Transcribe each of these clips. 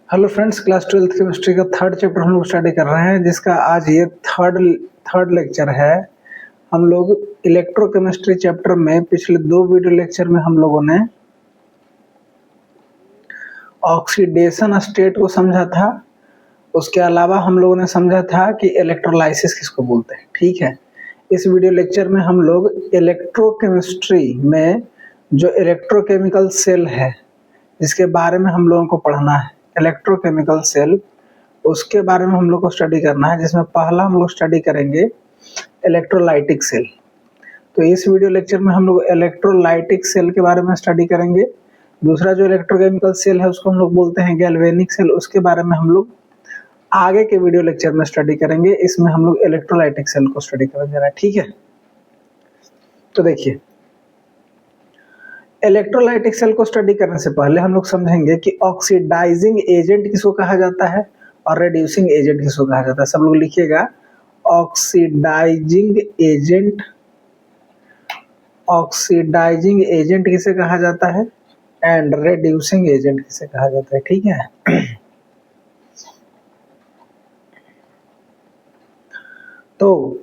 Hello friends, class 12th chemistry का third chapter हम लोग स्टडी कर रहे हैं, जिसका आज ये थर्ड लेक्चर है। हम लोग इलेक्ट्रोकेमिस्ट्री चैप्टर में पिछले दो वीडियो लेक्चर में हम लोगों ने ऑक्सीडेशन स्टेट को समझा था। उसके अलावा हम लोगों ने समझा था कि इलेक्ट्रोलाइसिस किसको बोलते हैं। ठीक है, इस वीडियो लेक्चर में हम लोग इलेक्ट्रोकेमिस्ट्री में जो इलेक्ट्रोकेमिकल सेल है जिसके बारे में हम लोगों को पढ़ना है, इलेक्ट्रोकेमिकल सेल, उसके बारे में हम लोग को स्टडी करना है। जिसमें पहला हम लोग स्टडी करेंगे इलेक्ट्रोलाइटिक सेल। तो इस वीडियो लेक्चर में हम लोग इलेक्ट्रोलाइटिक सेल के बारे में स्टडी करेंगे। दूसरा जो इलेक्ट्रोकेमिकल सेल है उसको हम लोग बोलते हैं गैल्वेनिक सेल, उसके बारे में हम लोग आगे के वीडियो लेक्चर में स्टडी करेंगे। इसमें हम लोग इलेक्ट्रोलाइटिक सेल को स्टडी करेंगे। ठीक है, तो देखिए, इलेक्ट्रोलाइटिक सेल को स्टडी करने से पहले हम लोग समझेंगे कि ऑक्सीडाइजिंग एजेंट किसको कहा जाता है और रिड्यूसिंग एजेंट किसको कहा जाता है। सब लोग लिखिएगा, ऑक्सीडाइजिंग एजेंट, ऑक्सीडाइजिंग एजेंट किसे कहा जाता है एंड रिड्यूसिंग एजेंट किसे कहा जाता है। ठीक है, तो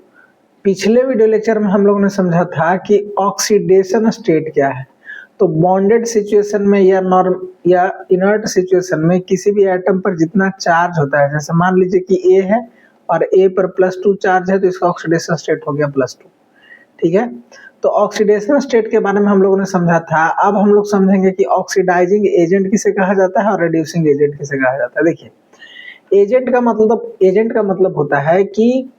पिछले वीडियो लेक्चर में हम लोगों ने समझा था कि ऑक्सीडेशन स्टेट क्या है। तो बॉन्डेड सिचुएशन में या नॉर्म या इनर्ट सिचुएशन में किसी भी एटम पर जितना चार्ज होता है, जैसे मान लीजिए कि ए है और ए पर +2 चार्ज है, तो इसका ऑक्सीडेशन स्टेट हो गया +2। ठीक है, तो ऑक्सीडेशन स्टेट के बारे में हम लोगों ने समझा था। अब हम लोग समझेंगे कि ऑक्सीडाइजिंग एजेंट किसे कहा जाता है और रिड्यूसिंग एजेंट किसे कहा जाता है। देखिए, एजेंट का मतलब होता है कि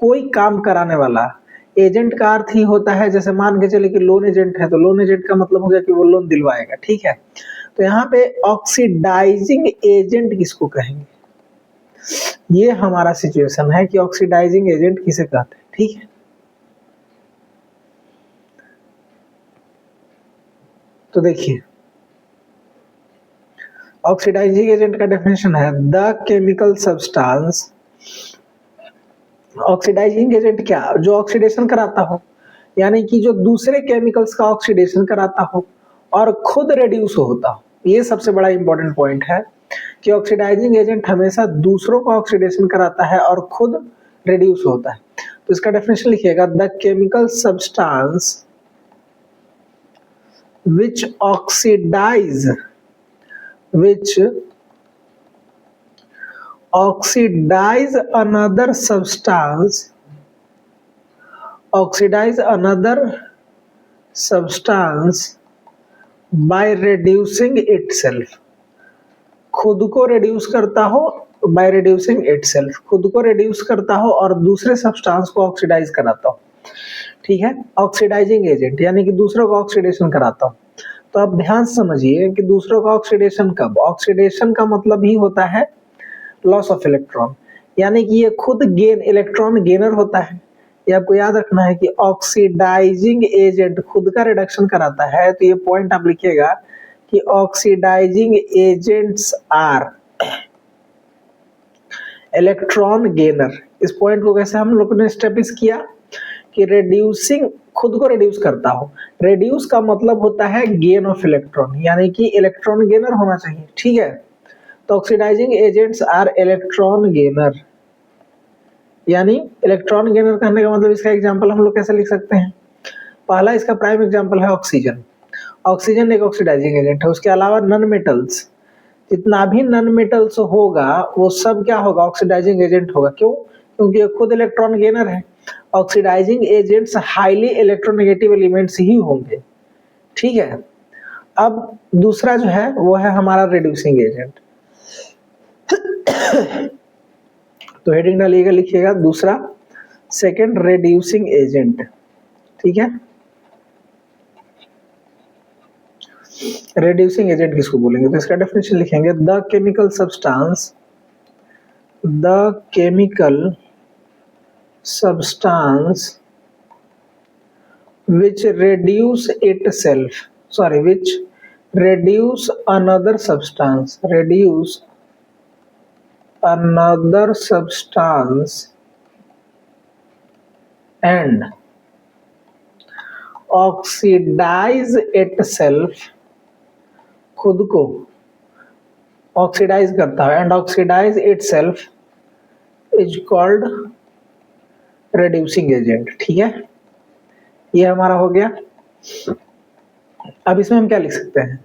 कोई काम कराने वाला। एजेंट का अर्थ ही होता है, जैसे मान के चले कि लोन एजेंट है, तो लोन एजेंट का मतलब हो गया कि वो लोन दिलवाएगा। ठीक है, तो यहाँ पे ऑक्सीडाइजिंग एजेंट किसको कहेंगे, ये हमारा सिचुएशन है कि ऑक्सीडाइजिंग एजेंट किसे कहते हैं। ठीक है, तो देखिए, ऑक्सीडाइजिंग एजेंट का डेफिनेशन है the chemical substance. Oxidising agent क्या, जो ऑक्सीडेशन कराता हो, यानी कि जो दूसरे केमिकल्स का ऑक्सीडेशन कराता हो और खुद रिड्यूस होता हो। ये सबसे बड़ा इंपॉर्टेंट पॉइंट है कि ऑक्सीडाइजिंग एजेंट हमेशा दूसरों का ऑक्सीडेशन कराता है और खुद रिड्यूस होता है। तो इसका डेफिनेशन लिखिएगा, the chemical substance which oxidize another substance by reducing itself। खुद को रिड्यूस करता हो, by reducing itself, खुद को रिड्यूस करता हो और दूसरे सब्सटेंस को ऑक्सीडाइज कराता हो। ठीक है, ऑक्सीडाइजिंग एजेंट यानी कि दूसरों का ऑक्सीडेशन कराता हो। तो अब ध्यान से समझिए कि दूसरों का ऑक्सीडेशन कब, ऑक्सीडेशन का मतलब ही होता है लॉस ऑफ इलेक्ट्रॉन, यानी कि ये खुद इलेक्ट्रॉन गेनर होता है। ये आपको याद रखना है कि ऑक्सीडाइजिंग एजेंट खुद का रिडक्शन कराता है। तो ये पॉइंट आप लिखिएगा कि oxidising agents are electron gainer. इस पॉइंट को कैसे हम लोगों ने स्टेब्लिश किया कि रिड्यूसिंग, खुद को रिड्यूस करता हो। रिड्यूस का मतलब होता है गेन ऑफ इलेक्ट्रॉन, यानी कि इलेक्ट्रॉन गेनर होना चाहिए। ठीक है, तो oxidising agents are electron gainer, यानी इलेक्ट्रॉन गेनर कहने का मतलब इसका एग्जांपल हम लोग कैसे लिख सकते हैं। पहला इसका प्राइम एग्जांपल है ऑक्सीजन। ऑक्सीजन एक ऑक्सीडाइजिंग एजेंट है। उसके अलावा नॉन मेटल्स, जितना भी नॉन मेटल्स होगा वो सब क्या होगा, ऑक्सीडाइजिंग एजेंट होगा। क्यों? क्योंकि ये खुद इलेक्ट्रॉन गेनर है। Oxidising agents highly electronegative elements ही होंगे। ठीक है, अब दूसरा जो है वो है हमारा रिड्यूसिंग एजेंट। तो हेडिंग डालिएगा, लिखिएगा दूसरा, सेकंड रिड्यूसिंग एजेंट। ठीक है, रिड्यूसिंग एजेंट किसको बोलेंगे, तो इसका डेफिनेशन लिखेंगे, the chemical substance which reduce another substance and oxidize itself, खुद को ऑक्सीडाइज करता है and oxidise itself is called reducing agent. ठीक है, ये हमारा हो गया। अब इसमें हम क्या लिख सकते हैं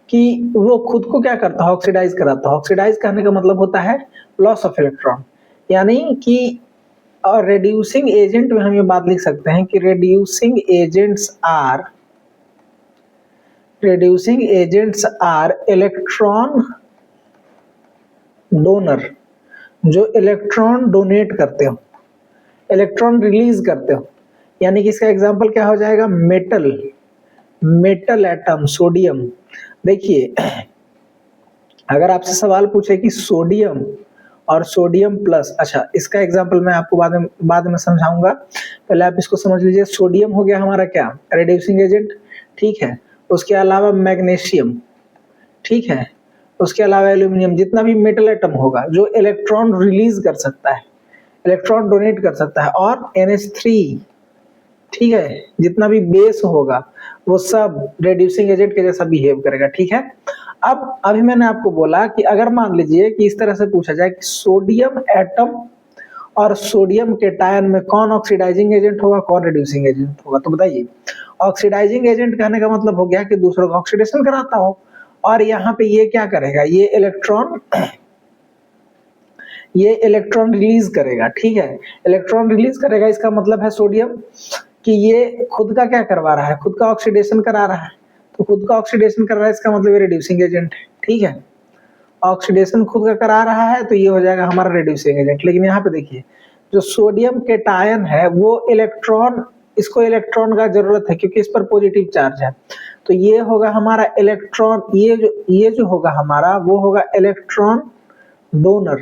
कि वो खुद को क्या करता है, ऑक्सीडाइज कराता है। ऑक्सीडाइज करने का मतलब होता है लॉस ऑफ इलेक्ट्रॉन, यानी कि और रिड्यूसिंग एजेंट में हम ये बात लिख सकते हैं कि reducing agents are electron donor, जो इलेक्ट्रॉन डोनेट करते हो, इलेक्ट्रॉन रिलीज करते हो। यानी कि इसका एग्जांपल क्या हो जाएगा, मेटल एटम सोडियम। देखिए, अगर आपसे सवाल पूछे कि सोडियम और सोडियम प्लस, अच्छा इसका एग्जांपल मैं आपको बाद में समझाऊंगा, पहले आप इसको समझ लीजिए। सोडियम हो गया हमारा क्या, रिड्यूसिंग एजेंट, ठीक है। उसके अलावा मैग्नीशियम, ठीक है। उसके अलावा एल्यूमिनियम, जितना भी मेटल एटम होगा जो इलेक्ट्रॉन रिलीज कर सकता है, इलेक्ट्रॉन डोनेट कर सकता है, और NH3, ठीक है, जितना भी बेस होगा वो सब रिड्यूसिंग एजेंट के जैसा बिहेव करेगा। ठीक है, अब अभी मैंने आपको बोला कि अगर मान लीजिए कि इस तरह से पूछा जाए कि सोडियम एटम और सोडियम केटायन में कौन ऑक्सीडाइजिंग एजेंट होगा, कौन रिड्यूसिंग एजेंट होगा, तो बताइए। ऑक्सीडाइजिंग एजेंट कहने का मतलब हो गया कि दूसरों का ऑक्सीडेशन कराता हो, और यहाँ पे ये क्या करेगा, ये इलेक्ट्रॉन रिलीज करेगा। ठीक है, इलेक्ट्रॉन रिलीज करेगा, इसका मतलब है सोडियम कि ये खुद का क्या करवा रहा है, खुद का ऑक्सीडेशन करा रहा है। तो खुद का ऑक्सीडेशन कर रहा है, इसका मतलब ये रिड्यूसिंग एजेंट है। ठीक है, ऑक्सीडेशन खुद का करा रहा है तो ये हो जाएगा हमारा रिड्यूसिंग एजेंट। लेकिन यहाँ पे देखिए, जो सोडियम केटायन है वो इसको इलेक्ट्रॉन का जरूरत है क्योंकि इस पर पॉजिटिव चार्ज है, तो ये होगा हमारा इलेक्ट्रॉन, ये जो होगा हमारा वो होगा इलेक्ट्रॉन डोनर।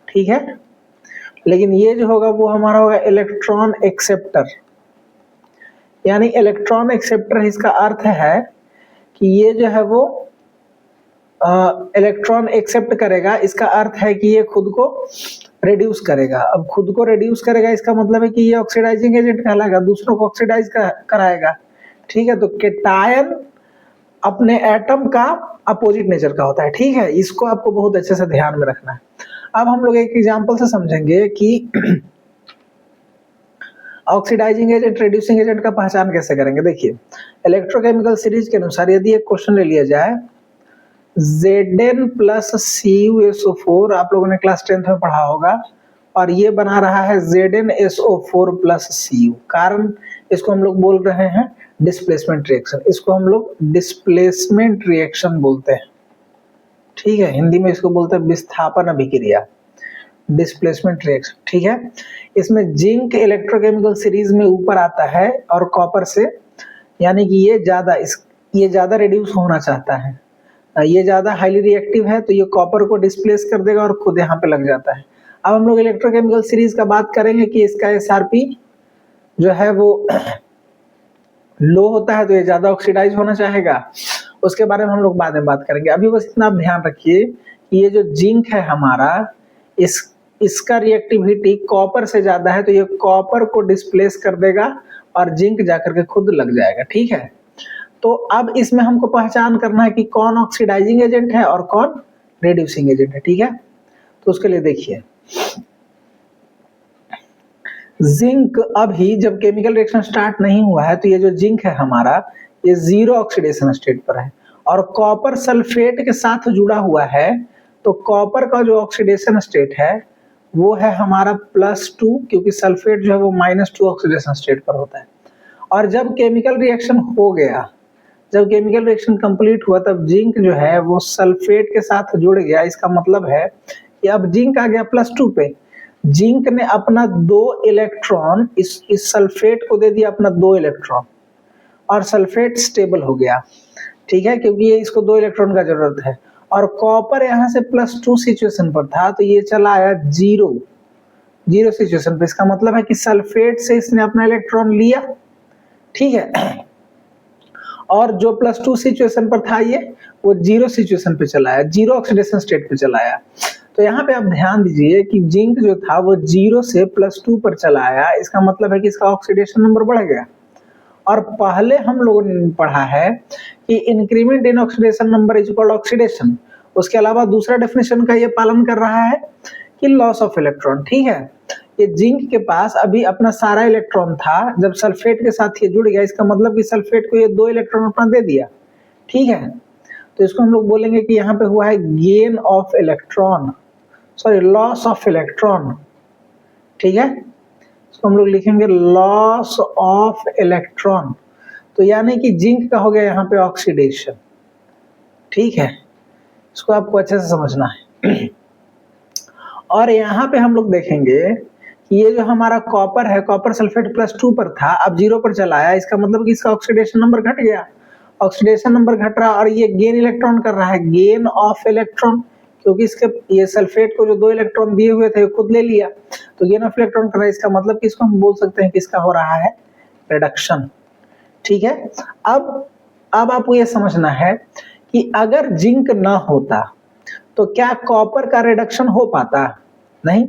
ठीक है, लेकिन ये जो होगा वो हमारा होगा इलेक्ट्रॉन एक्सेप्टर। यानी इलेक्ट्रॉन एक्सेप्टर, इसका अर्थ है कि ये जो है वो इलेक्ट्रॉन एक्सेप्ट करेगा, इसका अर्थ है कि ये खुद को रिड्यूस करेगा। अब खुद को रिड्यूस करेगा, इसका मतलब है कि ये ऑक्सीडाइजिंग एजेंट कहलाएगा, दूसरों को ऑक्सीडाइज कराएगा। ठीक है, तो केटायन अपने एटम का अपोजिट नेचर का होता है। ठीक है, इसको आपको बहुत अच्छे से ध्यान में रखना है। अब हम लोग एक एग्जांपल से समझेंगे कि ऑक्सीडाइजिंग एजेंट, रिड्यूसिंग एजेंट का पहचान कैसे करेंगे। देखिए, इलेक्ट्रोकेमिकल सीरीज के अनुसार यदि एक क्वेश्चन ले लिया जाए, Zn प्लस CuSO4, आप लोगों ने क्लास 10th में पढ़ा होगा, और ये बना रहा है ZnSO4 प्लस Cu। कारण इसको हम लोग बोल रहे हैं डिस्प्लेसमेंट रिएक्शन, इसको हम लोग डिस्प्लेसमेंट रिएक्शन बोलते हैं। ठीक है, हिंदी में इसको बोलते हैं विस्थापन अभिक्रिया, डिस्प्लेसमेंट रिएक्शन। ठीक है, इसमें जिंक इलेक्ट्रोकेमिकल सीरीज में ऊपर आता है और कॉपर से, यानी कि ये ज्यादा रिड्यूस होना चाहता है, ये ज्यादा हाईली रिएक्टिव है, तो ये कॉपर को डिस्प्लेस कर देगा और खुद यहाँ पे लग जाता है। अब हम लोग इलेक्ट्रोकेमिकल सीरीज का बात करेंगे कि इसका SRP जो है वो लो होता है, तो ये ज्यादा ऑक्सीडाइज होना चाहेगा, उसके बारे में हम लोग बाद में बात करेंगे। अभी बस इतना आप ध्यान रखिए कि ये जो जिंक है हमारा, इसका रिएक्टिविटी कॉपर से ज्यादा है, तो ये कॉपर को डिस्प्लेस कर देगा और जिंक जाकर के खुद लग जाएगा। ठीक है, तो अब इसमें हमको पहचान करना है कि कौन ऑक्सीडाइजिंग एजेंट है और कौन रिड्यूसिंग एजेंट है। ठीक है, तो उसके लिए देखिए, जिंक अभी जब केमिकल रिएक्शन स्टार्ट नहीं हुआ है, तो ये जो जिंक है हमारा, ये 0 ऑक्सीडेशन स्टेट पर है, और कॉपर सल्फेट के साथ जुड़ा हुआ है, तो कॉपर का जो ऑक्सीडेशन स्टेट है वो है हमारा +2, क्योंकि सल्फेट जो है वो -2 ऑक्सीडेशन स्टेट पर होता है। और जब केमिकल रिएक्शन हो गया, जब केमिकल रिएक्शन कंप्लीट हुआ, तब जिंक जो है वो सल्फेट के साथ जुड़ गया। इसका मतलब है कि अब जिंक आ गया +2 पे, जिंक ने अपना 2 इलेक्ट्रॉन इस सल्फेट को दे दिया, अपना 2 इलेक्ट्रॉन, और सल्फेट स्टेबल हो गया। ठीक है, क्योंकि ये इसको 2 इलेक्ट्रॉन का जरूरत है, और कॉपर यहाँ से +2 सिचुएशन पर था, तो ये चला आया 0 सिचुएशन पे। इसका मतलब है कि सल्फेट से इसने अपना इलेक्ट्रॉन लिया। ठीक है, और जो +2 सिचुएशन पर था ये वो 0 सिचुएशन पे चला आया, 0 ऑक्सीडेशन स्टेट पे चला आया। तो यहाँ पे आप ध्यान दीजिए कि जिंक जो था वो 0 से +2 पर चला आया, इसका मतलब है कि इसका ऑक्सीडेशन नंबर बढ़ गया। और पहले हम लोगों ने पढ़ा है कि increment in oxidation number is equal oxidation, उसके अलावा दूसरा डेफिनेशन का ये पालन कर रहा है कि लॉस ऑफ इलेक्ट्रॉन। ठीक है, ये जिंक के पास अभी अपना सारा इलेक्ट्रॉन था, जब सल्फेट के साथ ये जुड़ गया, इसका मतलब कि सल्फेट को ये 2 इलेक्ट्रॉन अपना दे दिया। ठीक है, तो इसको हम लोग बोलेंगे कि यहाँ पे हुआ है gain of electron, sorry loss of electron. ठीक है, इसको हम लोग लिखेंगे लॉस ऑफ इलेक्ट्रॉन। तो यानी कि जिंक का हो गया यहाँ पे ऑक्सीडेशन। ठीक है, इसको आपको अच्छे से समझना है। और यहाँ पे हम लोग देखेंगे कि ये जो हमारा कॉपर है, कॉपर सल्फेट +2 पर था, अब 0 पर चला आया, इसका मतलब कि इसका ऑक्सीडेशन नंबर घट गया। ऑक्सीडेशन नंबर घट रहा और ये गेन इलेक्ट्रॉन कर रहा है, गेन ऑफ इलेक्ट्रॉन, क्योंकि इसके ये सल्फेट को जो 2 इलेक्ट्रॉन दिए हुए थे खुद ले लिया, तो गेन ऑफ इलेक्ट्रॉन कर रहा है। इसका मतलब कि इसको हम बोल सकते हैं कि इसका हो रहा है रिडक्शन। ठीक है, अब आपको ये समझना है कि अगर जिंक ना होता तो क्या कॉपर का रिडक्शन हो पाता? नहीं।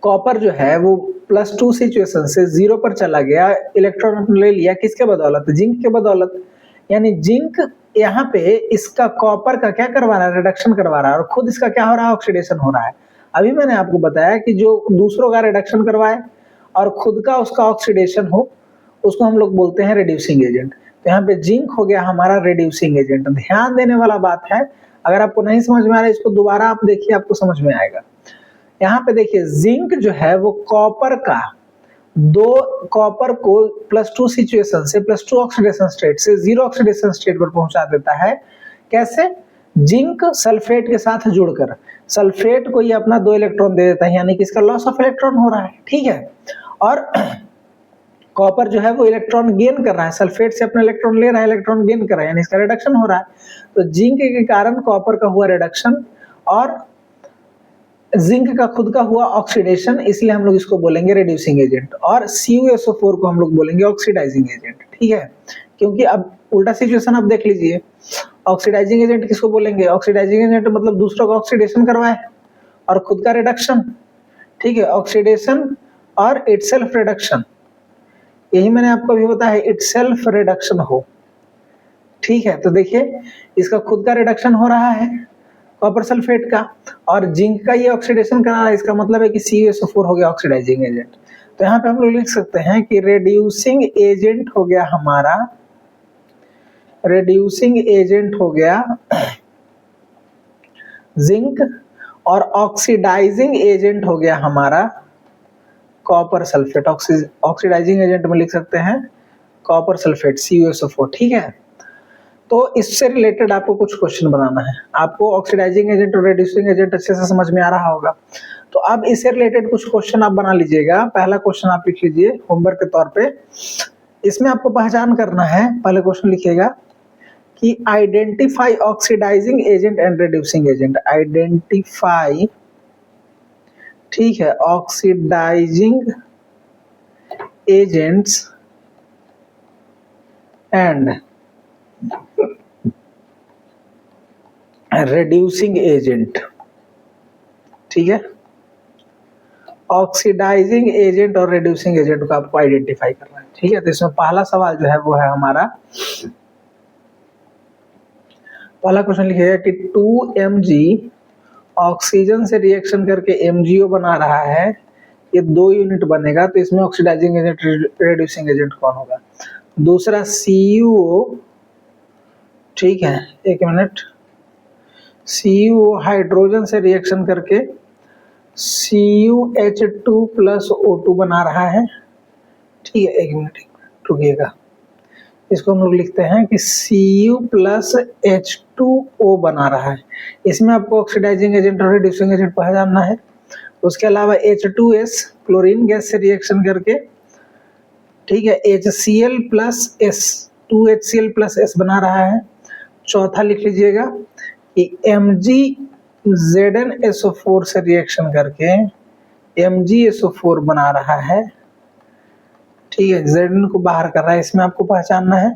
कॉपर जो है वो +2 सिचुएशन से 0 पर चला गया, इलेक्ट्रॉन ले लिया, किसके बदौलत? जिंक के बदौलत। यानी जिंक यहाँ पे इसका कॉपर का क्या करवा रहा है? रिडक्शन करवा रहा है, और खुद इसका क्या हो रहा है? ऑक्सीडेशन हो रहा है। अभी मैंने आपको बताया कि जो दूसरों का रिडक्शन करवाए और खुद का उसका ऑक्सीडेशन हो, उसको हम लोग बोलते हैं रिड्यूसिंग एजेंट। तो यहाँ पे जिंक हो गया हमारा रिड्यूसिंग एजेंट। ध्यान देने वाला बात है, अगर आपको नहीं समझ में आ रहा है इसको दोबारा आप देखिए, आपको समझ में आएगा। यहाँ पे देखिए जिंक जो है वो कॉपर का कॉपर को +2 सिचुएशन से +2 ऑक्सीडेशन स्टेट से 0 ऑक्सीडेशन स्टेट पर पहुंचा देता है। कैसे? जिंक सल्फेट के साथ जुड़कर सल्फेट को ये अपना 2 इलेक्ट्रॉन दे देता है, यानी कि इसका लॉस ऑफ इलेक्ट्रॉन हो रहा है। ठीक है, और कॉपर जो है वो इलेक्ट्रॉन गेन कर रहा है, सल्फेट से अपना इलेक्ट्रॉन ले रहा है, इलेक्ट्रॉन गेन कर रहा है, यानी इसका रिडक्शन हो रहा है। तो जिंक के कारण कॉपर का हुआ रिडक्शन और जिंक का खुद का हुआ ऑक्सीडेशन, इसलिए हम लोग इसको बोलेंगे रिड्यूसिंग एजेंट। और CuSO4 को हम लोग बोलेंगे ऑक्सीडाइजिंग एजेंट। ठीक है, क्योंकि अब उल्टा सिचुएशन आप देख लीजिए, ऑक्सीडाइजिंग एजेंट किसको बोलेंगे? ऑक्सीडाइजिंग एजेंट मतलब दूसरों का ऑक्सीडेशन करवाए और खुद का रिडक्शन। ठीक है, ऑक्सीडेशन और इटसेल्फ रिडक्शन, यही मैंने आपको अभी बताया है, इटसेल्फ रिडक्शन हो। ठीक है, तो देखिए इसका खुद का रिडक्शन हो रहा है कॉपर सल्फेट का, और जिंक का ये ऑक्सीडेशन करा रहा है, इसका मतलब है कि CuSO4 हो गया ऑक्सीडाइजिंग एजेंट। तो यहाँ पे हम लोग लिख सकते हैं कि रिड्यूसिंग एजेंट हो गया हमारा, रिड्यूसिंग एजेंट हो गया जिंक, और ऑक्सीडाइजिंग एजेंट हो गया हमारा कॉपर सल्फेट। ऑक्सीडाइजिंग एजेंट में लिख सकते हैं कॉपर सल्फेट CuSO4। ठीक है, तो इससे रिलेटेड आपको कुछ क्वेश्चन बनाना है। आपको ऑक्सीडाइजिंग एजेंट और रिड्यूसिंग एजेंट अच्छे से समझ में आ रहा होगा, तो अब इससे रिलेटेड कुछ क्वेश्चन आप बना लीजिएगा। पहला क्वेश्चन आप लिख लीजिए होमवर्क के तौर पे। इसमें आपको पहचान करना है, पहले क्वेश्चन लिखिएगा कि identify oxidising agent and reducing agent. Identify, ठीक है, oxidising agents and reducing agent. ठीक है, ऑक्सीडाइजिंग एजेंट और रिड्यूसिंग एजेंट को आपको आइडेंटिफाई करना है। ठीक है, तो इसमें पहला सवाल जो है वो है हमारा, पहला क्वेश्चन लिखिएगा कि 2Mg ऑक्सीजन से रिएक्शन करके MgO बना रहा है, ये 2 यूनिट बनेगा, तो इसमें ऑक्सीडाइजिंग एजेंट रिड्यूसिंग एजेंट कौन होगा? दूसरा CuO, ठीक है, एक मिनट, CuO हाइड्रोजन से रिएक्शन करके CuH2 + O2 बना रहा है। ठीक है, एक मिनट रुकिएगा, इसको हम लोग लिखते हैं कि Cu + H2O बना रहा है। इसमें आपको ऑक्सीडाइजिंग एजेंट और रिड्यूसिंग एजेंट पहचानना है। उसके अलावा H2S क्लोरीन गैस से रिएक्शन करके, ठीक है, HCl + S 2HCl + S बना रहा है। चौथा लिख लीजिएगा कि MgZnSO4 से रिएक्शन करके MgSO4 बना रहा है। ठीक है, Zn को बाहर कर रहा है, इसमें आपको पहचानना है।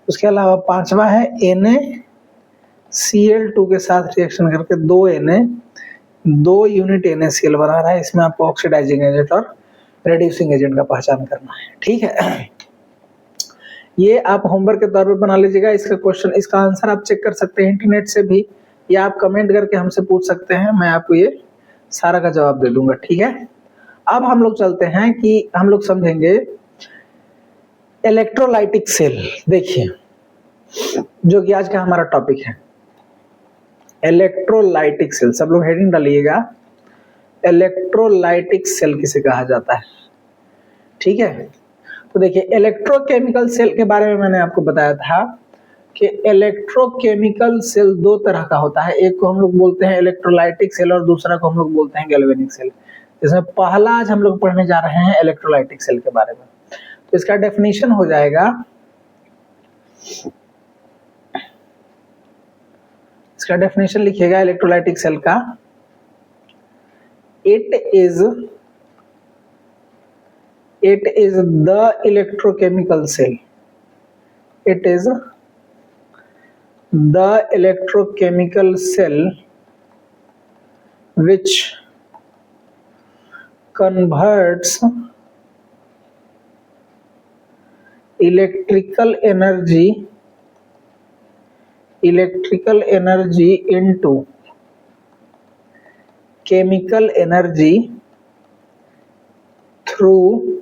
उसके अलावा पांचवा है NaCl2 के साथ रिएक्शन करके 2 यूनिट NaCl बना रहा है, इसमें आपको ऑक्सीडाइजिंग एजेंट और रिड्यूसिंग एजेंट का पहचान करना है। ठीक है, ये आप होमवर्क के तौर पे बना लीजिएगा। इसका क्वेश्चन, इसका आंसर आप चेक कर सकते हैं इंटरनेट से भी, या आप कमेंट करके हमसे पूछ सकते हैं, मैं आपको ये सारा का जवाब दे दूंगा, ठीक है। अब हम लोग चलते हैं कि हम लोग समझेंगे इलेक्ट्रोलाइटिक सेल। देखिए, जो कि आज का हमारा टॉपिक है इलेक्ट्रोलाइटिक सेल, सब लोग हेडिंग डालिएगा, इलेक्ट्रोलाइटिक सेल किसे कहा जाता है, ठीक है। तो देखिए, इलेक्ट्रोकेमिकल सेल के बारे में मैंने आपको बताया था कि इलेक्ट्रोकेमिकल सेल दो तरह का होता है, एक को हम लोग बोलते हैं इलेक्ट्रोलाइटिक सेल और दूसरा को हम लोग बोलते हैं गैल्वेनिक सेल। इसमें पहला आज हम लोग पढ़ने जा रहे हैं इलेक्ट्रोलाइटिक सेल के बारे में। तो इसका डेफिनेशन हो जाएगा, इसका डेफिनेशन लिखिएगा इलेक्ट्रोलाइटिक सेल का, it is the electrochemical cell, it is the electrochemical cell which converts electrical energy into chemical energy through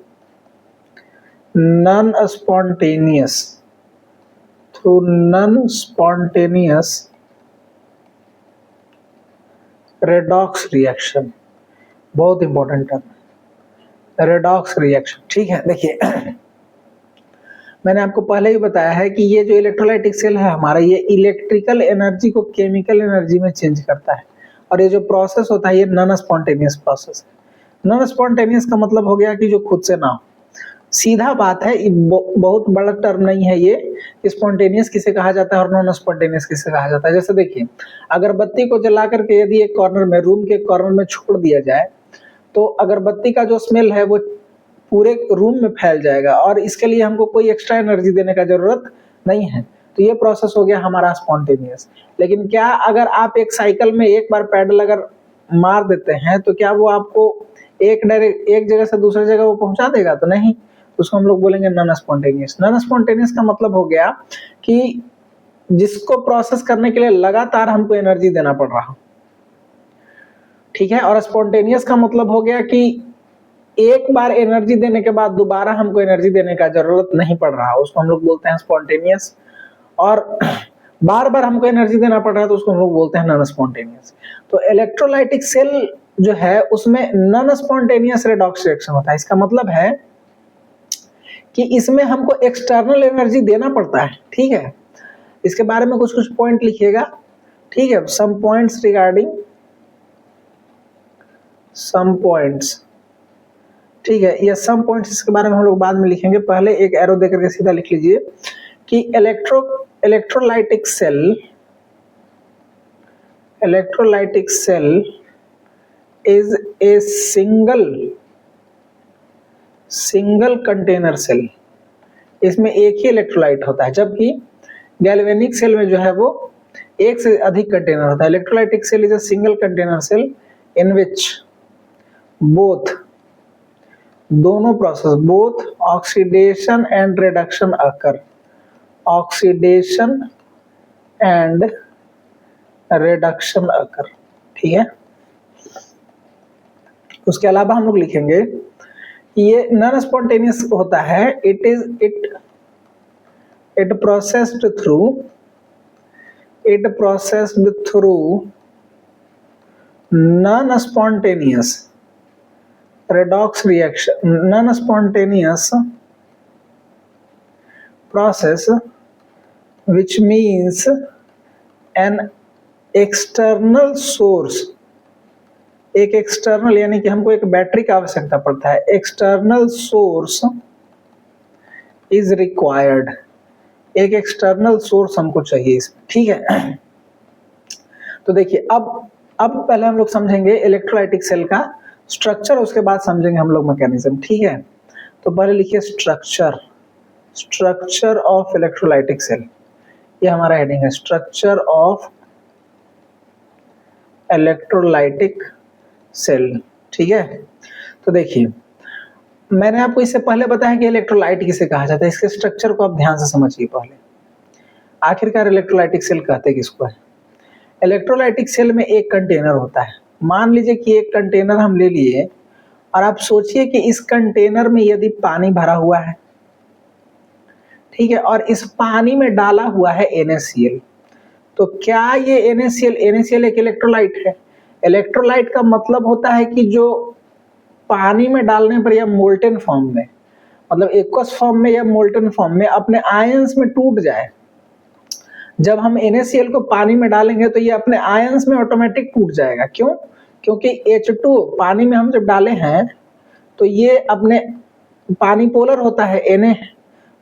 non-spontaneous redox reaction। बहुत इंपॉर्टेंट टर्म, रेडॉक्स रिएक्शन, ठीक है। देखिए, मैंने आपको पहले ही बताया है कि ये जो इलेक्ट्रोलाइटिक सेल है हमारा, ये इलेक्ट्रिकल एनर्जी को केमिकल एनर्जी में चेंज करता है, और ये जो प्रोसेस होता है ये नॉन स्पॉन्टेनियस प्रोसेस है। नॉन स्पॉन्टेनियस का मतलब हो गया कि जो खुद से ना हो, सीधा बात है, बहुत बड़ा टर्म नहीं है ये। स्पॉन्टेनियस किसे कहा जाता है और नॉन स्पॉन्टेनियस किसे कहा जाता है। जैसे देखिए, अगरबत्ती को जला करके यदि एक कॉर्नर में, रूम के कॉर्नर में छोड़ दिया जाए, तो अगरबत्ती का जो स्मेल है वो पूरे रूम में फैल जाएगा, और इसके लिए हमको कोई एक्स्ट्रा एनर्जी देने का जरूरत नहीं है। तो ये प्रोसेस हो गया हमारा स्पॉन्टेनियस। लेकिन क्या अगर आप एक साइकिल में एक बार पैडल अगर मार देते हैं तो क्या वो आपको एक जगह से दूसरी जगह वो पहुंचा देगा? तो नहीं, उसको हम लोग बोलेंगे नॉन स्पॉन्टेनियस। नॉन स्पॉन्टेनियस का मतलब हो गया कि जिसको प्रोसेस करने के लिए लगातार हमको एनर्जी देना पड़ रहा, ठीक है। और स्पॉन्टेनियस का मतलब हो गया कि एक बार एनर्जी देने के बाद दोबारा हमको एनर्जी देने का जरूरत नहीं पड़ रहा, उसको हम लोग बोलते हैं स्पॉन्टेनियस। और बार बार हमको एनर्जी देना पड़ रहा है तो उसको हम लोग बोलते हैं नॉन स्पॉन्टेनियस। तो इलेक्ट्रोलाइटिक सेल जो है उसमें नॉन स्पॉन्टेनियस रेडॉक्स रिएक्शन होता है। इसका मतलब है कि इसमें हमको एक्सटर्नल एनर्जी देना पड़ता है, ठीक है। इसके बारे में कुछ कुछ पॉइंट लिखिएगा, ठीक है। Some points regarding some points, ठीक है। ये सम पॉइंट्स इसके बारे में हम लोग बाद में लिखेंगे, पहले एक एरो देकर के सीधा लिख लीजिए कि electrolytic cell is a single container cell. इसमें एक ही इलेक्ट्रोलाइट होता है, जबकि गैल्वेनिक सेल में जो है वो एक से अधिक कंटेनर होता है। Electrolytic cell is a single container cell in which दोनों process, both oxidation and reduction occur, oxidation and reduction occur, ठीक है। उसके अलावा हम लोग लिखेंगे ये नॉन स्पॉन्टेनियस होता है, it processed through non spontaneous redox reaction, non-spontaneous process, which means an external source, एक एक्सटर्नल यानी कि हमको एक बैटरी का आवश्यकता पड़ता है, एक्सटर्नल सोर्स इज रिक्वायर्ड, एक एक्सटर्नल सोर्स हमको चाहिए इसमें, ठीक है। तो देखिए, अब पहले हम लोग समझेंगे इलेक्ट्रोलाइटिक सेल का स्ट्रक्चर, उसके बाद समझेंगे हम लोग मैकेनिज्म, ठीक है। तो पहले लिखिए स्ट्रक्चर ऑफ इलेक्ट्रोलाइटिक सेल, ये हमारा हेडिंग है, स्ट्रक्चर ऑफ इलेक्ट्रोलाइटिक सेल, ठीक है। तो देखिए, मैंने आपको इससे पहले बताया कि इलेक्ट्रोलाइट किसे कहा जाता है, इसके स्ट्रक्चर को आप ध्यान से समझिए पहले। आखिरकार इलेक्ट्रोलाइटिक सेल कहते किसको है? इलेक्ट्रोलाइटिक सेल में एक कंटेनर होता है। मान लीजिए कि एक कंटेनर हम ले लिए और आप सोचिए कि इस कंटेनर में यदि पानी भरा हुआ है, ठीक है, और इस पानी में डाला हुआ है NaCl, तो क्या ये NaCl एक इलेक्ट्रोलाइट है? इलेक्ट्रोलाइट का मतलब होता है कि जो पानी में डालने पर या मोल्टेन फॉर्म में, मतलब एक्वस फॉर्म में या मोल्टेन फॉर्म में अपने आयंस में टूट जाए। जब हम NaCl को पानी में डालेंगे तो ये अपने आयंस में ऑटोमेटिक टूट जाएगा। क्यों? क्योंकि H2 पानी में हम जब डाले हैं तो ये अपने, पानी पोलर होता है, Na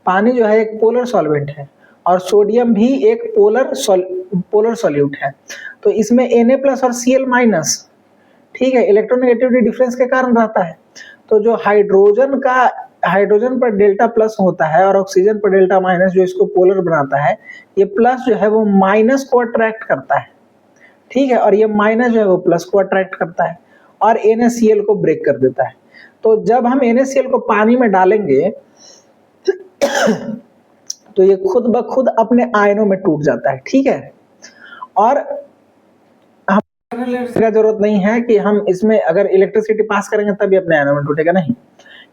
पानी जो है एक पोलर सॉल्वेंट है और सोडियम भी एक पोलर सॉल्यूट है, तो इसमें Na प्लस और Cl माइनस, ठीक है, इलेक्ट्रोनेगेटिविटी डिफरेंस के कारण रहता है। तो जो हाइड्रोजन पर डेल्टा प्लस होता है और ऑक्सीजन पर डेल्टा माइनस, जो इसको पोलर बनाता है, ये प्लस जो है वो माइनस को अट्रैक्ट करता है, ठीक है, और ये माइनस जो है वो प्लस को अट्रैक्ट करता है और NaCl को ब्रेक कर देता है। तो जब हम NaCl को पानी में डालेंगे तो ये खुद ब खुद अपने आयनों में टूट जाता है, ठीक है। और का जरूरत नहीं है कि हम इसमें अगर इलेक्ट्रिसिटी पास करेंगे तभी अपने आयनों में टूटेगा, नहीं,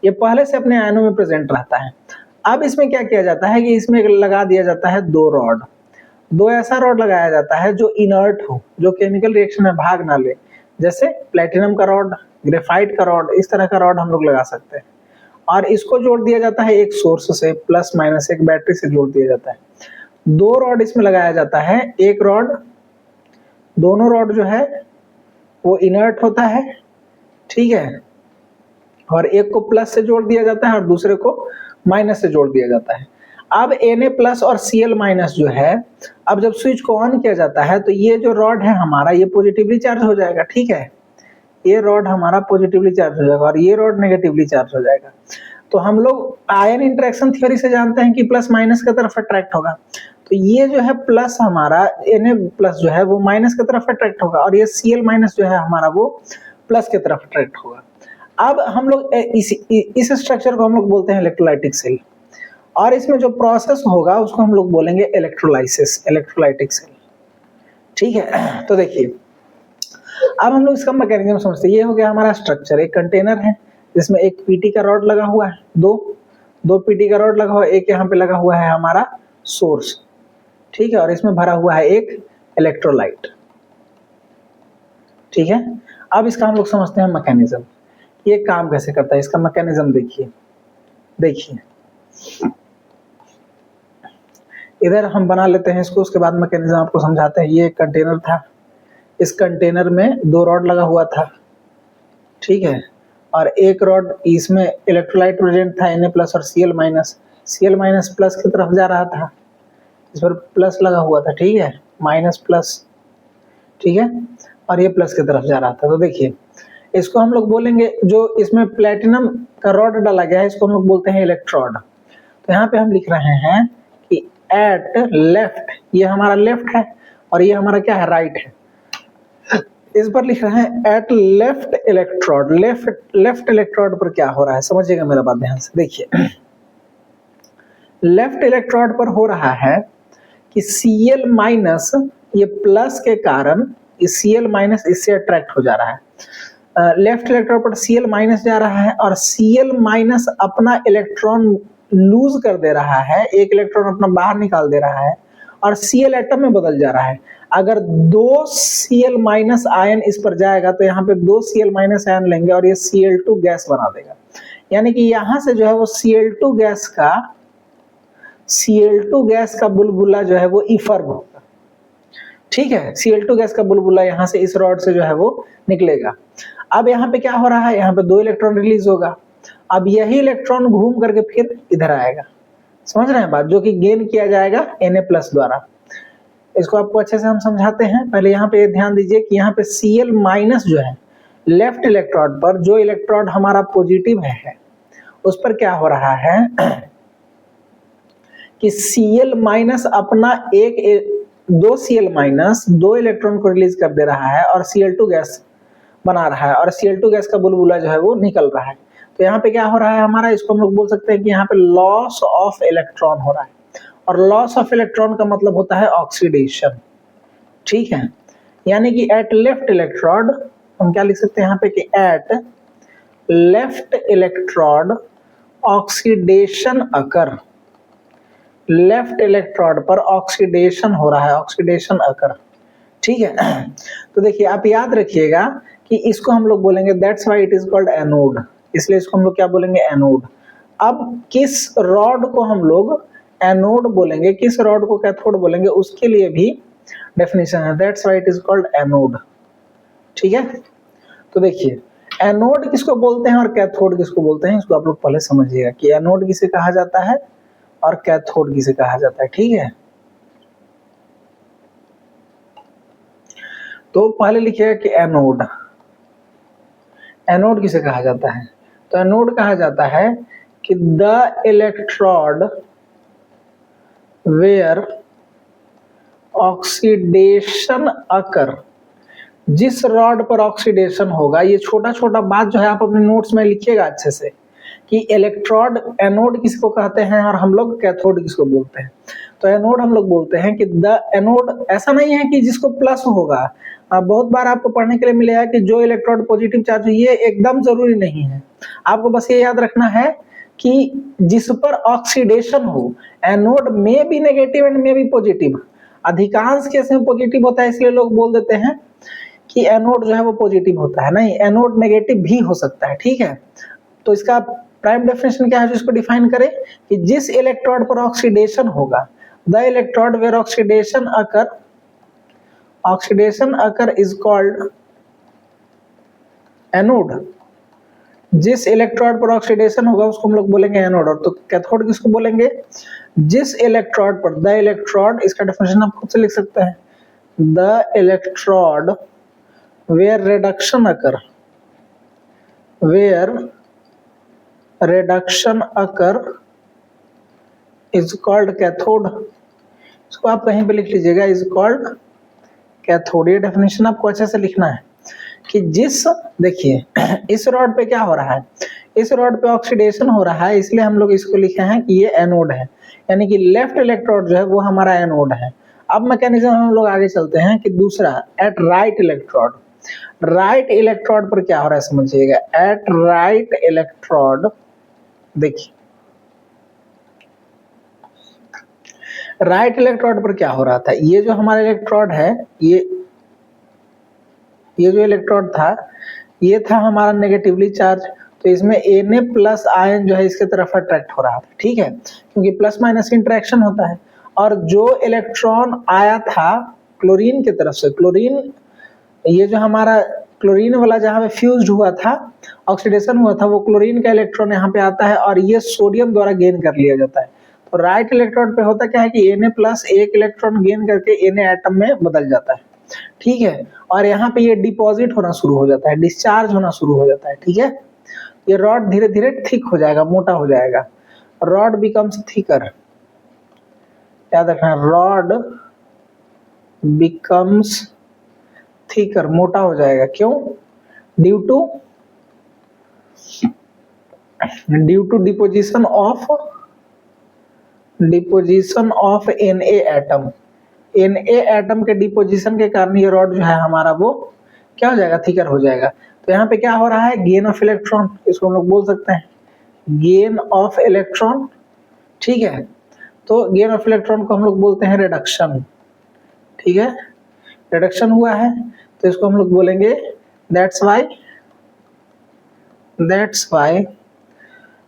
ये पहले से अपने आयनों में प्रेजेंट रहता है। अब इसमें क्या किया जाता है कि इसमें लगा दिया जाता है दो ऐसा रॉड लगाया जाता है जो इनर्ट हो, जो केमिकल रिएक्शन में भाग ना ले, जैसे प्लेटिनम का रॉड, ग्रेफाइट का रॉड, इस तरह का रॉड हम लोग लगा सकते हैं। और इसको जोड़ दिया जाता है एक सोर्स से, प्लस माइनस एक बैटरी से जोड़ दिया जाता है। दो रॉड इसमें लगाया जाता है, एक रॉड, दोनों रॉड जो है वो इनर्ट होता है, ठीक है, और एक को प्लस से जोड़ दिया जाता है और दूसरे को माइनस से जोड़ दिया जाता है। अब Na प्लस और Cl माइनस जो है, अब जब स्विच को ऑन किया जाता है तो ये जो रॉड है हमारा, ये पॉजिटिवली चार्ज हो जाएगा, ठीक है, ये रॉड हमारा पॉजिटिवली चार्ज हो जाएगा और ये रॉड नेगेटिवली चार्ज हो जाएगा। तो हम लोग आयन इंटरेक्शन थ्योरी से जानते हैं कि प्लस माइनस की तरफ अट्रैक्ट होगा, तो ये जो है प्लस हमारा Na प्लस जो है वो माइनस की तरफ अट्रैक्ट होगा और ये Cl माइनस जो है हमारा वो प्लस की तरफ अट्रैक्ट होगा। अब हम लोग इस स्ट्रक्चर को हम लोग बोलते हैं इलेक्ट्रोलाइटिक सेल, और इसमें जो प्रोसेस होगा उसको हम लोग बोलेंगे इलेक्ट्रोलाइटिक सेल, ठीक है। तो देखिए, अब हम लोग इसका मैकेनिज्म समझते हैं। ये हो गया हमारा स्ट्रक्चर, एक कंटेनर है जिसमें एक पीटी का रॉड लगा हुआ है, दो पीटी का रॉड लगा हुआ है, एक यहाँ पे लगा हुआ है हमारा सोर्स, ठीक है, और इसमें भरा हुआ है एक इलेक्ट्रोलाइट, ठीक है। अब इसका हम लोग समझते हैं मैकेनिज्म, ये काम कैसे करता है, इसका मैकेनिज्म देखिए इधर हम बना लेते हैं इसको, उसके बाद मैकेनिज्म आपको समझाते हैं। ये एक कंटेनर था, इस कंटेनर में दो रॉड लगा हुआ था, ठीक है, और एक रॉड, इसमें इलेक्ट्रोलाइट प्रेजेंट था Na प्लस और Cl माइनस प्लस की तरफ जा रहा था, इस पर प्लस लगा हुआ था, ठीक है, माइनस प्लस, ठीक है, और ये प्लस की तरफ जा रहा था। तो देखिए, इसको हम लोग बोलेंगे, जो इसमें प्लेटिनम का रॉड डाला गया है इसको हम लोग बोलते हैं इलेक्ट्रोड। तो यहाँ पे हम लिख रहे हैं कि एट लेफ्ट, ये हमारा लेफ्ट है और ये हमारा क्या है, राइट है। इस पर लिख रहे हैं at left electrode. Left electrode पर क्या हो रहा है, समझिएगा मेरा बात ध्यान से। देखिए, लेफ्ट इलेक्ट्रोड पर हो रहा है कि Cl माइनस, ये प्लस के कारण Cl माइनस इससे अट्रैक्ट हो जा रहा है। लेफ्ट इलेक्ट्रोड पर Cl माइनस जा रहा है और Cl माइनस अपना इलेक्ट्रॉन लूज कर दे रहा है, एक इलेक्ट्रॉन अपना बाहर निकाल दे रहा है और Cl एटम में बदल जा रहा है। अगर दो Cl माइनस आयन इस पर जाएगा तो यहाँ पे दो Cl माइनस आयन लेंगे और ये Cl2 गैस बना देगा, यानी कि यहाँ से जो है वो Cl2 गैस का बुलबुला जो है वो ईफर्म होगा, ठीक है, Cl2 गैस का बुलबुला यहाँ से इस रॉड से जो है वो निकलेगा। अब यहाँ पे क्या हो रहा है, यहाँ पे दो इलेक्ट्रॉन रिलीज होगा, अब यही इलेक्ट्रॉन घूम करके फिर इधर आएगा, समझ रहे हैं बात, जो कि गेन किया जाएगा Na प्लस द्वारा। इसको आपको अच्छे से हम समझाते हैं। पहले यहाँ पे ध्यान दीजिए कि यहाँ पे Cl माइनस जो है लेफ्ट इलेक्ट्रोड पर, जो इलेक्ट्रोड हमारा पॉजिटिव है उस पर क्या हो रहा है कि Cl माइनस अपना दो Cl माइनस दो इलेक्ट्रॉन को रिलीज कर दे रहा है और Cl2 गैस बना रहा है और Cl2 गैस का बुलबुला जो है वो निकल रहा है। तो यहाँ पे क्या हो रहा है हमारा, इसको हम लोग बोल सकते हैं कि यहाँ पे लॉस ऑफ इलेक्ट्रॉन हो रहा है, और लॉस ऑफ इलेक्ट्रॉन का मतलब होता है ऑक्सीडेशन, ठीक है। यानी कि एट लेफ्ट इलेक्ट्रोड हम क्या लिख सकते हैं यहाँ पे कि एट लेफ्ट इलेक्ट्रोड ऑक्सीडेशन अकर, लेफ्ट इलेक्ट्रोड पर ऑक्सीडेशन हो रहा है, ऑक्सीडेशन अकर, ठीक है। तो देखिए आप याद रखिएगा कि इसको हम लोग बोलेंगे that's why it is called anode, इसलिए इसको हम लोग क्या बोलेंगे एनोड। अब किस रॉड को हम लोग एनोड बोलेंगे, किस रॉड को कैथोड बोलेंगे, उसके लिए भी डेफिनेशन है, that's why it is called anode, ठीक है। तो देखिए एनोड किसको बोलते हैं और कैथोड किसको बोलते हैं, इसको आप लोग पहले समझिएगा कि एनोड किसे कहा जाता है और कैथोड किसे कहा जाता है, ठीक है। तो पहले लिखिएगा कि एनोड, एनोड किसे कहा जाता है, तो एनोड कहा जाता है कि द इलेक्ट्रोड वेयर ऑक्सीडेशन अकर, जिस रॉड पर ऑक्सीडेशन होगा, ये छोटा छोटा बात जो है आप अपने नोट्स में लिखिएगा अच्छे से कि इलेक्ट्रोड एनोड किसको कहते हैं और हम लोग कैथोड किसको बोलते हैं। तो एनोड हम लोग बोलते हैं कि द एनोड, ऐसा नहीं है कि जिसको प्लस होगा, बहुत बार आपको पढ़ने के लिए मिलेगा कि जो इलेक्ट्रोड पॉजिटिव चार्ज हुई है, एकदम जरूरी नहीं है। आपको बस ये याद रखना है कि जिस पर ऑक्सीडेशन हो, एनोड में भी नेगेटिव एंड में भी पॉजिटिव, अधिकांश केस में पॉजिटिव होता है, इसलिए लोग बोल देते हैं कि एनोड जो है वो पॉजिटिव होता है, नहीं, एनोड नेगेटिव भी हो सकता है, ठीक है। तो इसका प्राइम डेफिनेशन क्या है जो इसको डिफाइन करें कि जिस इलेक्ट्रोड पर ऑक्सीडेशन होगा, the electrode where oxidation occur is called anode, जिस इलेक्ट्रोड पर ऑक्सीडेशन होगा उसको हम लोग बोलेंगे एनोड। और तो कैथोड किसको बोलेंगे, जिस इलेक्ट्रोड पर, द इलेक्ट्रोड, इसका डेफिनेशन आप खुद से लिख सकते हैं, the electrode where reduction occur, where reduction occur is called cathode, इसको आप कहीं पे लिख लीजिएगा, इज कॉल्ड कैथोड। ये डेफिनेशन आपको अच्छे से लिखना है कि जिस, देखिए इस रॉड पे क्या हो रहा है, इस रॉड पे ऑक्सीडेशन हो रहा है, इसलिए हम लोग इसको लिखे हैं कि ये एनोड है, यानी कि लेफ्ट इलेक्ट्रोड जो है वो हमारा एनोड है। अब मैकेनिज्म हम लोग आगे चलते हैं कि दूसरा at right electrode, right electrode पर क्या हो रहा है समझिएगा, एट राइट इलेक्ट्रोड, देखिए राइट इलेक्ट्रोड पर क्या हो रहा था, ये जो हमारा इलेक्ट्रोड है, ये जो इलेक्ट्रोड था, ये था हमारा नेगेटिवली चार्ज, तो इसमें Na प्लस आयन जो है इसके तरफ अट्रैक्ट हो रहा था, ठीक है, क्योंकि प्लस माइनस इंटरेक्शन होता है। और जो इलेक्ट्रॉन आया था क्लोरीन की तरफ से, क्लोरीन, ये जो हमारा क्लोरीन वाला जहां पे फ्यूज्ड हुआ था, ऑक्सीडेशन हुआ था, वो क्लोरीन का इलेक्ट्रॉन यहाँ पे आता है और ये सोडियम द्वारा गेन कर लिया जाता है। तो राइट इलेक्ट्रोड पे होता क्या है कि Na प्लस एक इलेक्ट्रॉन गेन करके Na एटम में बदल जाता है, ठीक है, और यहाँ पे ये डिपॉजिट होना शुरू हो जाता है, डिस्चार्ज होना शुरू हो जाता है, ठीक है। ये रॉड धीरे धीरे थिक हो जाएगा, मोटा हो जाएगा, रॉड बिकम्स थिकर, याद रखना, रॉड बिकम्स थिकर, मोटा हो जाएगा, क्यों, due to deposition of Na atom, Na atom के डिपोजिशन के कारण ये रॉड जो है हमारा वो क्या हो जाएगा, थिकर हो जाएगा। तो यहाँ पे क्या हो रहा है, गेन ऑफ इलेक्ट्रॉन, इसको हम लोग बोल सकते हैं गेन ऑफ इलेक्ट्रॉन, ठीक है। तो गेन ऑफ इलेक्ट्रॉन को हम लोग बोलते हैं रिडक्शन, ठीक है, रिडक्शन हुआ है, तो इसको हम लोग बोलेंगे that's why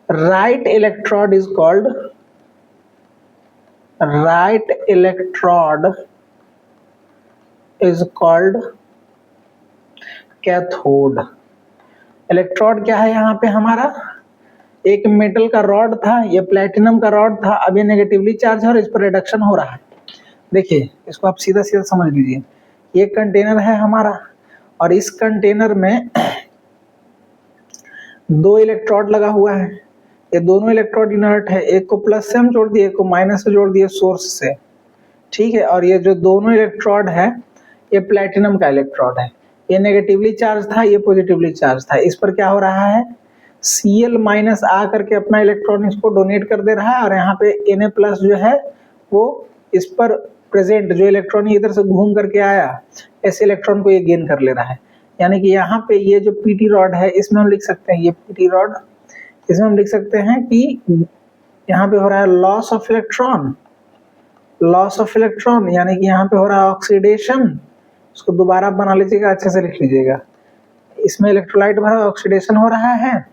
right electrode is called, right electrode is called cathode. Electrode क्या है यहाँ पे हमारा, एक मेटल का रॉड था, ये प्लेटिनम का रॉड था, अब ये नेगेटिवली चार्ज है और इस पर रिडक्शन हो रहा है। देखिए इसको आप सीधा सीधा समझ लीजिए, ये कंटेनर है हमारा और इस कंटेनर में दो इलेक्ट्रोड लगा हुआ है, ये दोनों इलेक्ट्रोड इनर्ट है, एक को प्लस से हम जोड़ दिए, एक को माइनस से जोड़ दिए सोर्स से, ठीक है। और ये जो दोनों इलेक्ट्रोड है ये प्लेटिनम का इलेक्ट्रोड है, ये नेगेटिवली चार्ज था, ये पॉजिटिवली चार्ज था। इस पर क्या हो रहा है, Cl माइनस आ करके अपना इलेक्ट्रॉन इसको डोनेट कर दे रहा है और यहाँ पे Na प्लस जो है वो इस पर प्रेजेंट जो इलेक्ट्रॉन इधर से घूम करके आया, ऐसे इलेक्ट्रॉन को ये गेन कर ले रहा है। यानी कि यहाँ पे ये जो पीटी रॉड है इसमें हम लिख सकते हैं, ये पीटी रॉड, इसमें हम लिख सकते हैं कि यहाँ पे हो रहा है loss of electron, loss of electron, यानी कि यहाँ पे हो रहा है ऑक्सीडेशन। उसको दोबारा बना लीजिएगा, अच्छे से लिख लीजिएगा। इसमें इलेक्ट्रोलाइट भरा ऑक्सीडेशन हो रहा है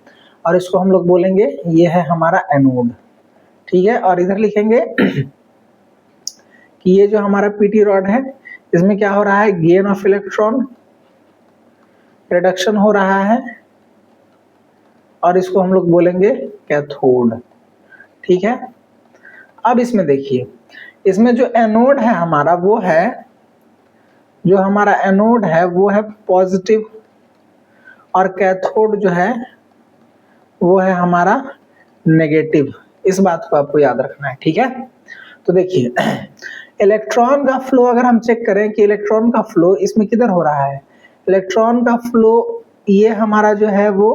और इसको हम लोग बोलेंगे ये है हमारा एनोड, ठीक है। और इधर लिखेंगे कि ये जो हमारा पीटी रॉड है इसमें क्या हो रहा है, गेन ऑफ इलेक्ट्रॉन, रिडक्शन हो रहा है और इसको हम लोग बोलेंगे कैथोड, ठीक है। अब इसमें देखिए, इसमें जो एनोड है हमारा वो है, जो हमारा एनोड है वो है पॉजिटिव और कैथोड जो है वो है हमारा नेगेटिव। इस बात को आपको याद रखना है, ठीक है। तो देखिए इलेक्ट्रॉन का फ्लो अगर हम चेक करें कि इलेक्ट्रॉन का फ्लो इसमें किधर हो रहा है, इलेक्ट्रॉन का फ्लो ये हमारा जो है वो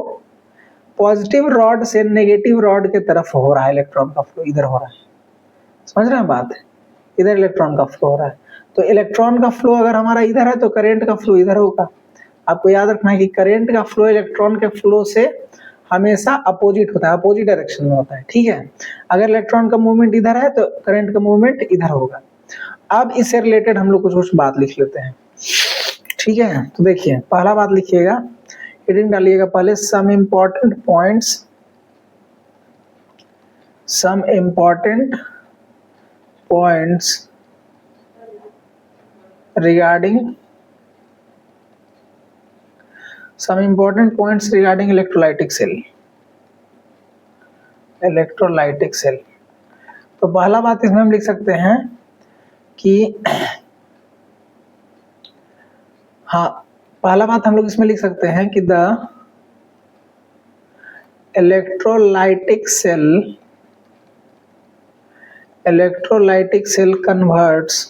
पॉजिटिव रॉड से नेगेटिव रॉड के तरफ हो रहा है। इलेक्ट्रॉन का फ्लो इधर हो रहा है, समझ रहे हैं बात, इधर इलेक्ट्रॉन का फ्लो हो रहा है। तो इलेक्ट्रॉन का फ्लो अगर हमारा इधर है तो करंट का फ्लो इधर होगा। आपको याद रखना है कि करंट का फ्लो इलेक्ट्रॉन के फ्लो से हमेशा अपोजिट होता है, अपोजिट डायरेक्शन में होता है, ठीक है। अगर इलेक्ट्रॉन का मूवमेंट इधर है तो करंट का मूवमेंट इधर होगा। अब इससे रिलेटेड हम लोग कुछ बात लिख लेते हैं, ठीक है। तो देखिए पहला बात लिखिएगा, हेडिंग डालिएगा पहले, some important points, some important points regarding some important points regarding electrolytic cell, electrolytic cell। तो पहला बात इसमें हम लिख सकते हैं कि हाँ, पहला बात हम लोग इसमें लिख सकते हैं कि the electrolytic cell converts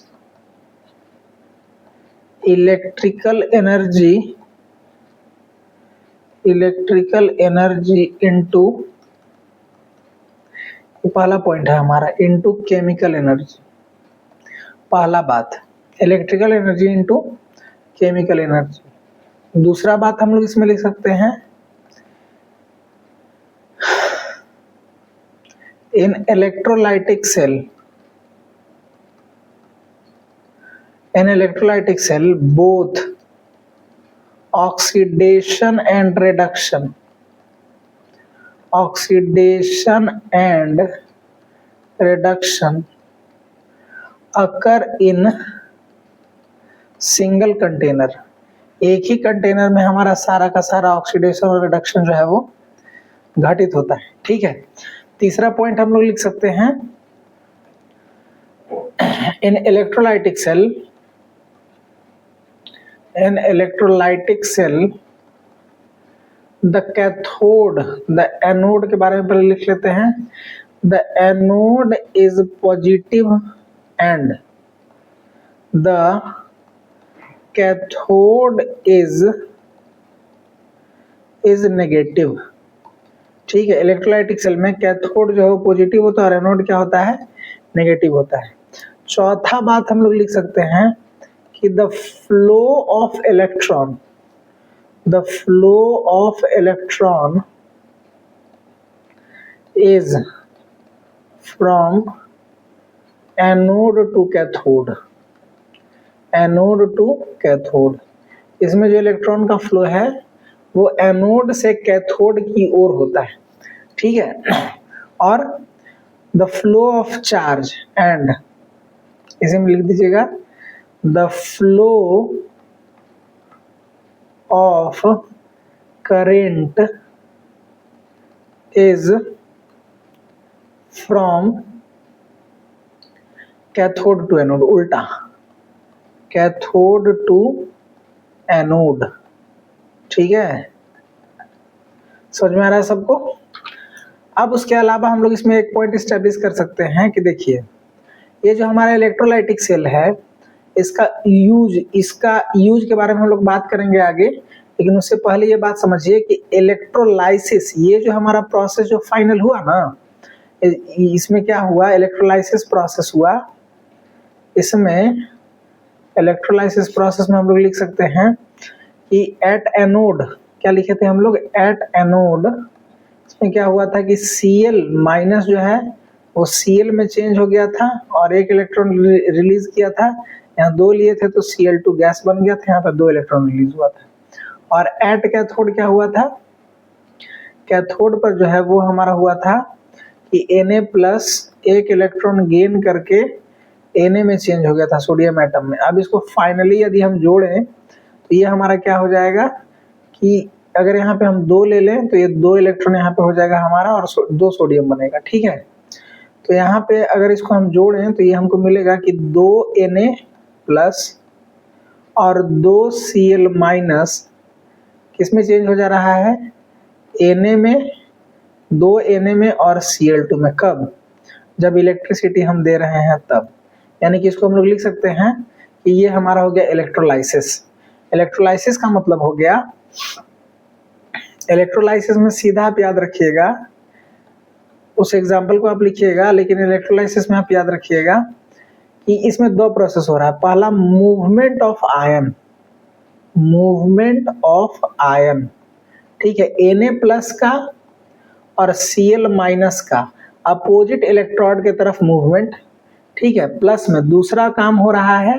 electrical energy into, पहला पॉइंट है हमारा, into केमिकल एनर्जी। पहला बात electrical energy into chemical energy. दूसरा बात हम लोग इसमें लिख सकते हैं, in electrolytic cell both oxidation and reduction occur in single container. एक ही कंटेनर में हमारा सारा का सारा ऑक्सीडेशन और रिडक्शन जो है वो घटित होता है, ठीक है। तीसरा पॉइंट हम लोग लिख सकते हैं, in electrolytic cell the cathode, the anode के बारे में पहले लिख लेते हैं, the anode is positive and the cathode is negative, ठीक है। इलेक्ट्रोलाइटिक सेल में कैथोड जो है वो पॉजिटिव होता है और एनोड क्या होता है, नेगेटिव होता है। चौथा बात हम लोग लिख सकते हैं कि the flow of electron is from anode to cathode. इसमें जो इलेक्ट्रॉन का फ्लो है वो एनोड से कैथोड की ओर होता है, ठीक है। और the flow of charge and, इसे में लिख दीजिएगा, the flow of current is from cathode to anode, उल्टा कैथोड टू एनोड, ठीक है। समझ में आ रहा है सबको। अब उसके अलावा हम लोग इसमें एक पॉइंट स्टैब्लिश कर सकते हैं कि देखिए ये जो हमारा इलेक्ट्रोलाइटिक सेल है इसका यूज के बारे में हम लोग बात करेंगे आगे, लेकिन उससे पहले ये बात समझिए कि इलेक्ट्रोलाइसिस, ये जो हमारा प्रोसेस जो फाइनल हुआ ना, इसमें क्या हुआ, इलेक्ट्रोलाइसिस प्रोसेस हुआ इसमें इलेक्ट्रोलाइसिस प्रोसेस में हम लोग लिख सकते हैं कि एट एनोड, क्या लिखे थे हम लोग, एट एनोड इसमें क्या हुआ था कि Cl माइनस जो है वो Cl में चेंज हो गया था और एक इलेक्ट्रॉन रिलीज किया था। यहाँ 2 लिए थे तो Cl2 गैस बन गया था, यहाँ पर 2 इलेक्ट्रॉन रिलीज हुआ था। और एट कैथोड क्या हुआ था, कैथोड पर जो है वो हमारा हुआ था कि Na प्लस एक इलेक्ट्रॉन गेन करके Na में चेंज हो गया था सोडियम एटम में। अब इसको फाइनली यदि हम जोड़ें तो ये हमारा क्या हो जाएगा कि अगर यहाँ पे हम 2 ले लें तो ये 2 इलेक्ट्रॉन यहाँ पे हो जाएगा हमारा और 2 सोडियम बनेगा, ठीक है। तो यहाँ पे अगर इसको हम जोड़ें तो ये हमको मिलेगा कि 2 Na प्लस और 2 Cl माइनस किस में चेंज हो जा रहा है, Na में, 2 Na में और Cl2 में। कब, जब इलेक्ट्रिसिटी हम दे रहे हैं तब। यानी कि इसको हम लोग लिख सकते हैं कि ये हमारा हो गया इलेक्ट्रोलाइसिस। इलेक्ट्रोलाइसिस का मतलब हो गया, इलेक्ट्रोलाइसिस में सीधा आप याद रखिएगा, उस एग्जाम्पल को आप लिखिएगा, लेकिन इलेक्ट्रोलाइसिस में आप याद रखिएगा कि इसमें 2 प्रोसेस हो रहा है। पहला movement of ion, movement of ion, ठीक है, Na प्लस का और Cl माइनस का अपोजिट इलेक्ट्रोड के तरफ मूवमेंट, ठीक है। प्लस में दूसरा काम हो रहा है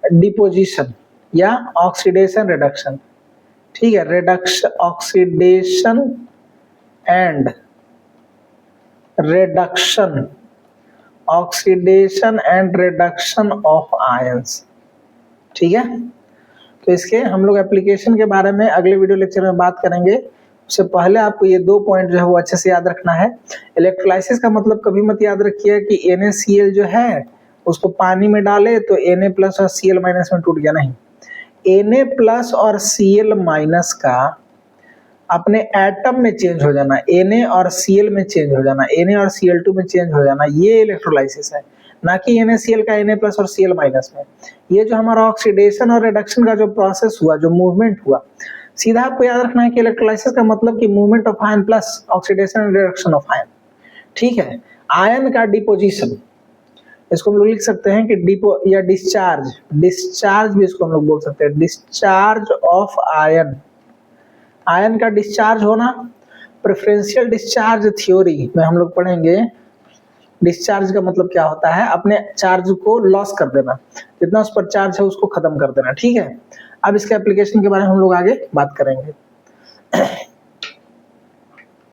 डिपोजिशन या ऑक्सीडेशन रिडक्शन, ठीक है, reduction, oxidation and reduction, oxidation and reduction of ions, ठीक है। तो इसके हम लोग एप्लीकेशन के बारे में अगले वीडियो लेक्चर में बात करेंगे। उससे पहले आपको ये 2 पॉइंट जो है वो अच्छे से याद रखना है। इलेक्ट्रोलाइसिस का मतलब कभी मत याद रखिए कि NaCl जो है उसको पानी में डाले तो Na प्लस और Cl माइनस में टूट गया, नहीं। Na प्लस और Cl माइनस का अपने एटम में चेंज हो जाना, Na और Cl में चेंज हो जाना, Na और Cl2 में चेंज हो जाना, ये इलेक्ट्रोलाइसिस है, ना कि NaCl का Na प्लस और Cl माइनस में। ये जो हमारा ऑक्सीडेशन और रिडक्शन का जो प्रोसेस हुआ, जो मूवमेंट हुआ, सीधा आपको याद रखना है कि इलेक्ट्रोलाइसिस का मतलब कि movement of ion plus oxidation and reduction of ion, ठीक है। आयन का डिपोजिशन, इसको हम लोग लिख सकते हैं कि डिपो या डिस्चार्ज, डिस्चार्ज भी इसको हम लोग बोल सकते हैं, डिस्चार्ज ऑफ आयन। आयन का डिस्चार्ज होना, प्रेफरेंशियल डिस्चार्ज थ्योरी में हम लोग पढ़ेंगे। डिस्चार्ज का मतलब क्या होता है, अपने चार्ज को लॉस कर देना, जितना उस पर चार्ज है उसको खत्म कर देना, ठीक है। अब इसके एप्लीकेशन के बारे में हम लोग आगे बात करेंगे।